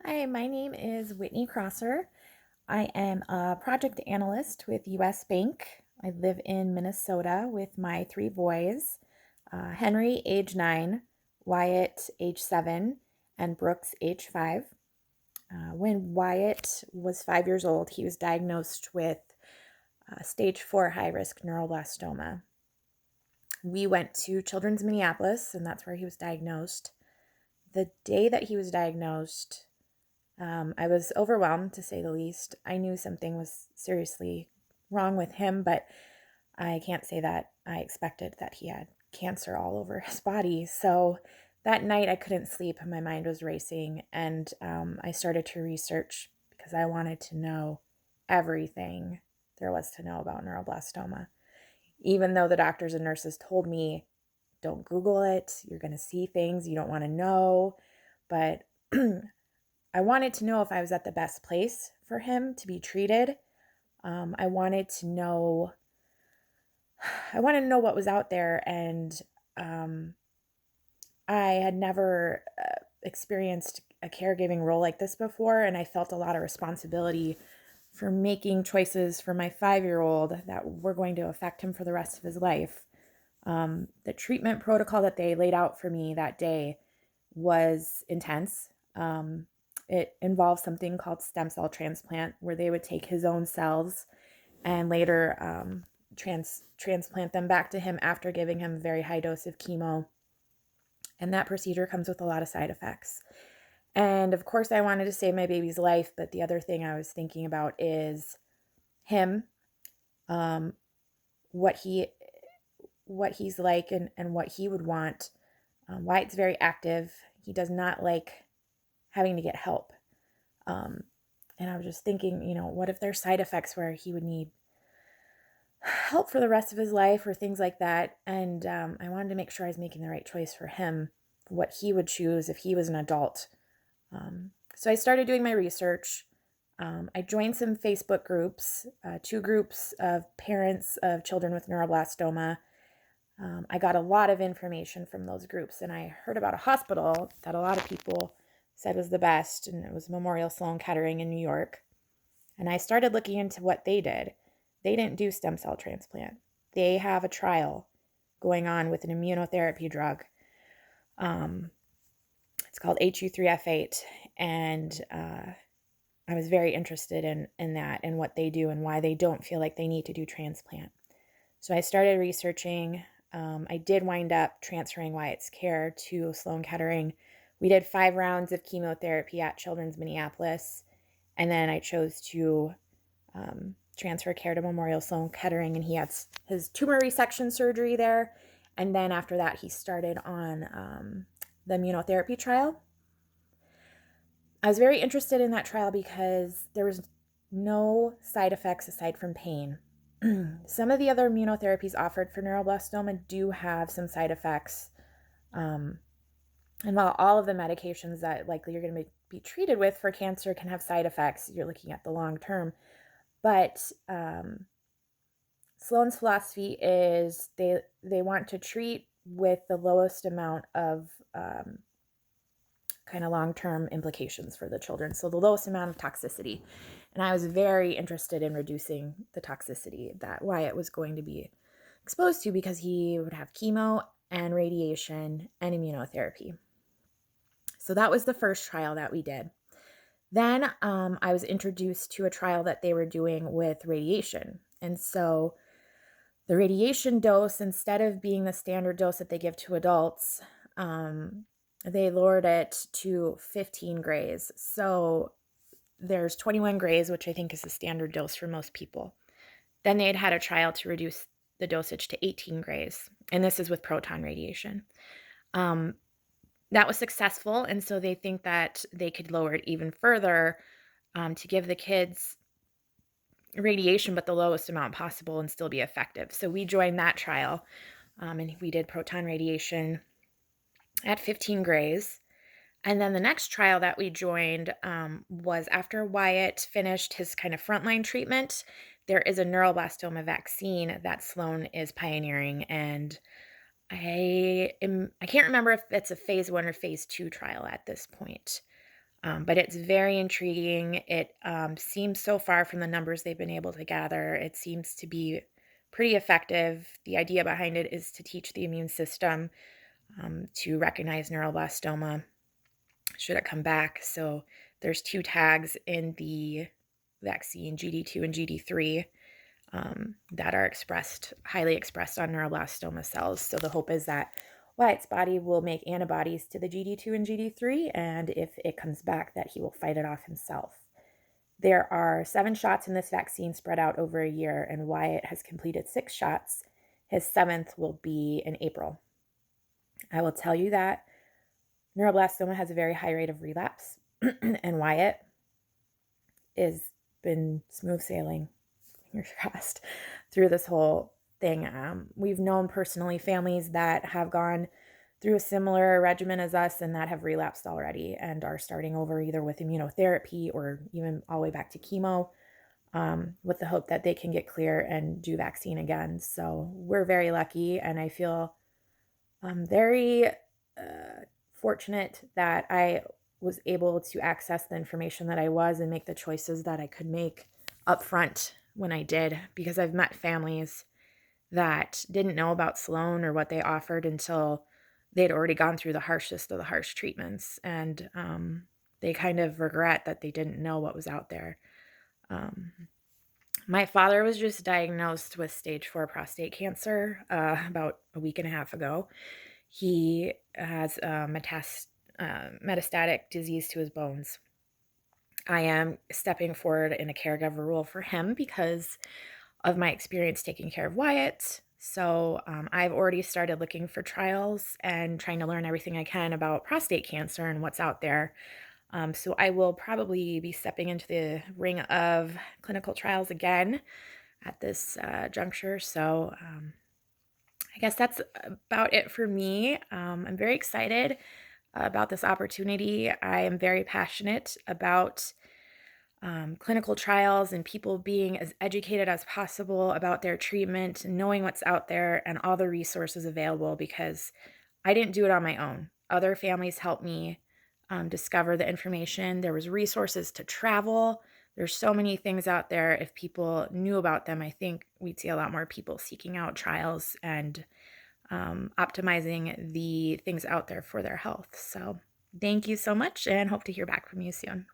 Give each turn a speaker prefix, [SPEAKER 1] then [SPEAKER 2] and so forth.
[SPEAKER 1] Hi, my name is Whitney Crosser. I am a project analyst with US Bank. I live in Minnesota with my three boys, Henry, age 9, Wyatt, age 7, and Brooks, age 5. When Wyatt was 5 years old, he was diagnosed with stage 4 high risk neuroblastoma. We went to Children's Minneapolis, and that's where he was diagnosed. The day that he was diagnosed, I was overwhelmed, to say the least. I knew something was seriously wrong with him, but I can't say that I expected that he had cancer all over his body. So that night I couldn't sleep and my mind was racing. And I started to research because I wanted to know everything there was to know about neuroblastoma. Even though the doctors and nurses told me, don't Google it, you're going to see things you don't want to know. But I wanted to know if I was at the best place for him to be treated. I wanted to know, what was out there, and I had never experienced a caregiving role like this before, and I felt a lot of responsibility for making choices for my 5-year-old that were going to affect him for the rest of his life. The treatment protocol that they laid out for me that day was intense. It involved something called stem cell transplant, where they would take his own cells and later transplant them back to him after giving him a very high dose of chemo. And that procedure comes with a lot of side effects. And of course, I wanted to save my baby's life, but the other thing I was thinking about is him, um, what he what he's like, and what he would want. Wyatt's very active. He does not like having to get help. Um, and I was just thinking, what if there's side effects where he would need help for the rest of his life or things like that? And I wanted to make sure I was making the right choice for him, what he would choose if he was an adult. So I started doing my research. I joined some Facebook groups, two groups of parents of children with neuroblastoma. I got a lot of information from those groups, and I heard about a hospital that a lot of people said was the best, and it was Memorial Sloan Kettering in New York. And I started looking into what they did. They didn't do stem cell transplant. They have a trial going on with an immunotherapy drug. Um, it's called HU3F8, and I was very interested in that and what they do and why they don't feel like they need to do transplant. So I started researching. I did wind up transferring Wyatt's care to Sloan Kettering. We did 5 rounds of chemotherapy at Children's Minneapolis, and then I chose to transfer care to Memorial Sloan Kettering, and he had his tumor resection surgery there. And then after that, he started on the immunotherapy trial. I was very interested in that trial because there was no side effects aside from pain. Some of the other immunotherapies offered for neuroblastoma do have some side effects. Um, and while all of the medications that likely you're going to be treated with for cancer can have side effects, you're looking at the long term. But Sloan's philosophy is they want to treat with the lowest amount of kind of long-term implications for the children. So the lowest amount of toxicity. And I was very interested in reducing the toxicity that Wyatt was going to be exposed to, because he would have chemo and radiation and immunotherapy. So that was the first trial that we did. Then I was introduced to a trial that they were doing with radiation. And so the radiation dose, instead of being the standard dose that they give to adults, they lowered it to 15 grays. So there's 21 grays, which I think is the standard dose for most people. Then they had a trial to reduce the dosage to 18 grays, and this is with proton radiation. That was successful, and so they think that they could lower it even further to give the kids radiation, but the lowest amount possible, and still be effective. So we joined that trial, and we did proton radiation at 15 grays. And then the next trial that we joined was after Wyatt finished his kind of frontline treatment. There is a neuroblastoma vaccine that Sloan is pioneering, and I can't remember if it's a phase 1 or phase 2 trial at this point. But it's very intriguing. It seems so far from the numbers they've been able to gather. It seems to be pretty effective. The idea behind it is to teach the immune system to recognize neuroblastoma should it come back. So there's two tags in the vaccine, GD2 and GD3, that are highly expressed on neuroblastoma cells. So the hope is that Wyatt's body will make antibodies to the GD2 and GD3, and if it comes back, that he will fight it off himself. There are 7 shots in this vaccine spread out over a year, and Wyatt has completed 6 shots. His 7th will be in April. I will tell you that neuroblastoma has a very high rate of relapse, and Wyatt has been smooth sailing, fingers crossed, through this whole thing. We've known personally families that have gone through a similar regimen as us and that have relapsed already and are starting over either with immunotherapy or even all the way back to chemo, with the hope that they can get clear and do vaccine again. So we're very lucky, and I feel very fortunate that I was able to access the information that I was and make the choices that I could make up front when I did, because I've met families that didn't know about Sloan or what they offered until they'd already gone through the harshest of the harsh treatments, and they kind of regret that they didn't know what was out there. My father was just diagnosed with stage 4 prostate cancer about a week and a half ago. He has metastatic disease to his bones. I am stepping forward in a caregiver role for him because of my experience taking care of Wyatt. So I've already started looking for trials and trying to learn everything I can about prostate cancer and what's out there. So I will probably be stepping into the ring of clinical trials again at this juncture. So I guess that's about it for me. I'm very excited about this opportunity. I am very passionate about clinical trials and people being as educated as possible about their treatment, knowing what's out there and all the resources available, because I didn't do it on my own. Other families helped me discover the information. There was resources to travel. There's so many things out there. If people knew about them, I think we'd see a lot more people seeking out trials and optimizing the things out there for their health. So thank you so much, and hope to hear back from you soon.